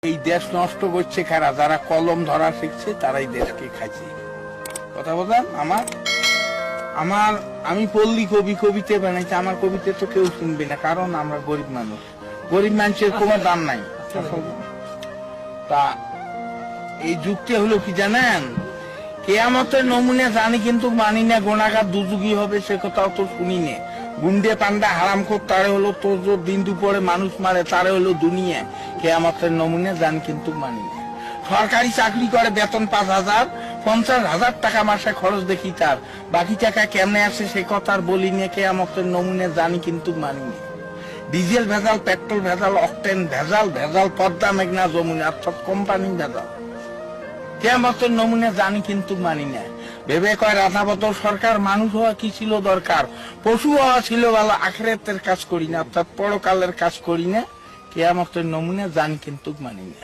এই দেশ নষ্ট করছে কারা? যারা কলম ধরা শিখছে তারাই দেশকে খাইছে। কথা বলেন। আমি পল্লী কবি, কবিতা বানাইছি, আমার কবিতা তো কেউ শুনবে না, কারণ আমরা গরিব মানুষ। গরিব মানুষের কোনো দাম নাই। তা এই যুক্তি হলো কি জানেন, কেয়ামতের নমুনা জানি কিন্তু মানি না, গোনাগার দুযুগী হবে সে কথাও তো শুনি না। গুন্ডে পান্ডা হারাম খোর তারে হলো তোর দিন দুপুরে মানুষ মারে তারে হলো দুনিয়া। কেয়ামতের নমুনা জানি কিন্তু মানি না। সরকারি চাকরি করে, বেতন 5,000, 50,000 টাকা মাসে খরচ দেখি তার, বাকি টাকা কেমনে আসে সে কথা আর বলি না। কেয়ামতের নমুনা জানি কিন্তু মানি না। ডিজেল ভেজাল, পেট্রোল ভেজাল, অকটেন ভেজাল, পদ্মা মেঘনা যমুনা অর্থাৎ কোম্পানি ভেজাল। কেয়ামতের নমুনা জানি কিন্তু মানি না। ভেবে কয় রাধাবতর সরকার, মানুষ হওয়া কি ছিল দরকার, পশু হওয়া ছিল ভালো, আখিরাতের কাজ করি না অর্থাৎ পরকালের কাজ করি না। কেয়ামতের নমুনা জানি কিন্তু মানি না।